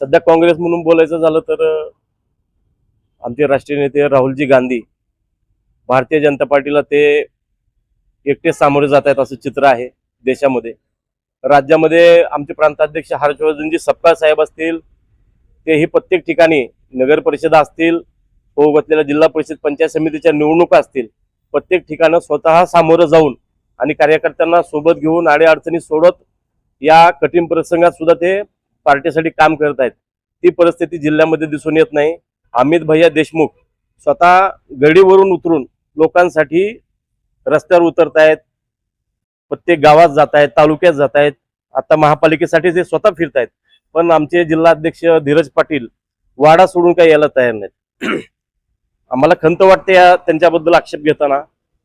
सध्या काँग्रेस म्हणून बोलायचं झालं तर आमचे राष्ट्रीय नेते राहुलजी गांधी भारतीय जनता पार्टीला ते एकटे सामोरे जात आहेत असं चित्र आहे देशामध्ये. राज्यामध्ये आमचे प्रांताध्यक्ष हर्षवर्धनजी सपकाळ साहेब असतील, तेही प्रत्येक ठिकाणी नगर परिषदा असतील, होऊ घातलेल्या जिल्हा परिषद पंचायत समितीच्या निवडणुका असतील, प्रत्येक ठिकाणी स्वतः सामोरं जाऊन आणि कार्यकर्त्यांना सोबत घेऊन अडीअडचणी सोडत या कठीण प्रसंगात सुद्धा ते पार्टीसाठी काम करत आहेत. ती परिस्थिती जिल्ह्यामध्ये दिसून येत नाही. अमित भैया देशमुख स्वतः गडीवरून उतरून लोकांसाठी रस्त्यावर उतरत आहेत, प्रत्येक गावात जात आहेत, तालुक्यात जात आहेत. आता महापालिकेसाठी ते स्वतः फिरत आहेत. पण आमचे जिल्हाध्यक्ष धीरज पाटील वाडा सोडून काही यायला तयार नाहीत. आम्हाला खंत वाटते त्यांच्याबद्दल आक्षेप घेताना,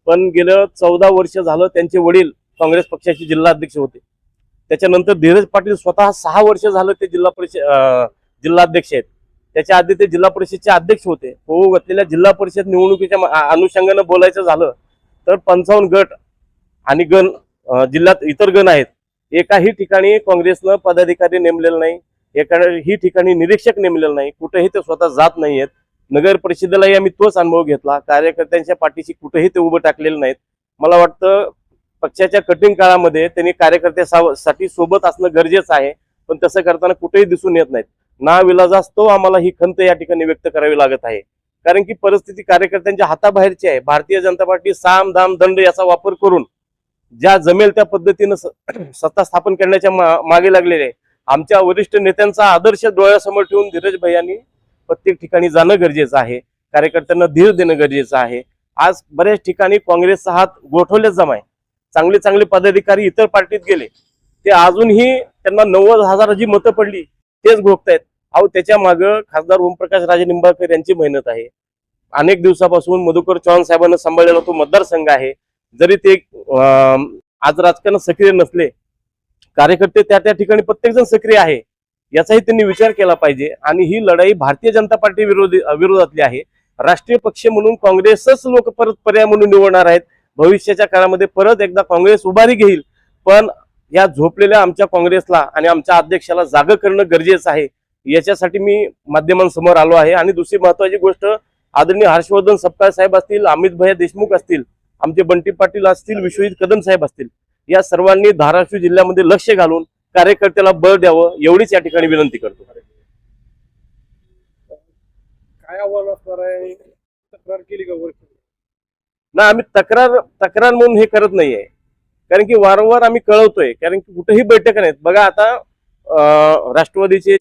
पण गेलं 14 वर्ष झालं त्यांचे वडील काँग्रेस पक्षाचे जिल्हाध्यक्ष होते. त्याच्यानंतर धीरज पाटील स्वतः 6 वर्ष झालं ते जिल्हाध्यक्ष आहेत. त्याच्या आधी ते जिल्हा परिषदचे अध्यक्ष होते. होऊ घातलेल्या जिल्हा परिषद निवडणुकीच्या अनुषंगानं बोलायचं झालं तर 55 गट आणि गण जिल्ह्यात इतर गण आहेत. एकाही ठिकाणी काँग्रेसनं पदाधिकारी नेमलेलं नाही, एकाही ठिकाणी निरीक्षक नेमलेलं नाही, कुठेही ते स्वतः जात नाही आहेत. नगर परिषदेलाही आम्ही तोच अनुभव घेतला. कार्यकर्त्यांच्या पाठीशी कुठेही ते उभं टाकलेलं नाहीत. मला वाटतं पक्षाच्या कठीण काळामध्ये त्यांनी कार्यकर्त्यासाठी सोबत असणं गरजेचं आहे, पण तसं करताना कुठेही दिसून येत नाहीत. नाविलाजास्तव आम्हाला ही खंत या ठिकाणी व्यक्त करावी लागत आहे, कारण की परिस्थिती कार्यकर्त्यांच्या हाताबाहेरची आहे. भारतीय जनता पार्टी साम दाम दंड याचा वापर करून ज्या जमेल त्या पद्धतीनं सत्ता स्थापन करण्याच्या मागे लागलेले आहे. आमच्या वरिष्ठ नेत्यांचा आदर्श डोळ्यासमोर ठेवून धीरज भैयांनी प्रत्येक ठिकाणी जाणं गरजेचं आहे. कार्यकर्त्यांना धीर देणं गरजेचं आहे. आज बऱ्याच ठिकाणी काँग्रेसचा हात गोठवलेच जमाय. चांगले चांगले पदाधिकारी इतर पार्टीत गेले, ते अजूनही त्यांना 90,000 जी मतं पडली तेच भोगतायत. अहो, त्याच्या मागं खासदार ओमप्रकाश राजे निंबाळकर यांची मेहनत आहे. अनेक दिवसापासून मधुकर चव्हाण साहेबांना सांभाळलेला तो मतदारसंघ आहे. जरी ते आज राजकारणात सक्रिय नसले, कार्यकर्ते त्या ठिकाणी प्रत्येक जण सक्रिय आहे, याचाही त्यांनी विचार केला पाहिजे. आणि ही लढाई भारतीय जनता पार्टी विरोधातली आहे. राष्ट्रीय पक्ष म्हणून काँग्रेसच लोक परत पर्याय म्हणून निवडणार आहेत. भविष्याच्या काळामध्ये परत एकदा काँग्रेस उभारी घेईल, पण या झोपलेल्या आमच्या काँग्रेसला आणि आमच्या अध्यक्षाला जागं करणं गरजेचं आहे. याच्यासाठी मी माध्यमांसमोर आलो आहे. आणि दुसरी महत्वाची गोष्ट, आदरणीय हर्षवर्धन सपकाळ साहेब असतील, अमित भैया देशमुख असतील, आमचे बंटी पाटील असतील, विश्वजित कदम साहेब असतील, या सर्वांनी धाराशिव जिल्ह्यामध्ये लक्ष घालून कार्यकर्त्याला बळ द्यावं, एवढीच या ठिकाणी विनंती करतो. काय आव्हान असणार आहे? तक्रार केली का वरती? ना, आम्ही तक्रार म्हणून हे करत नाहीये, कारण की वारंवार आम्ही कळवतोय, कारण की कुठेही बैठक नाहीत. बघा, आता राष्ट्रवादीचे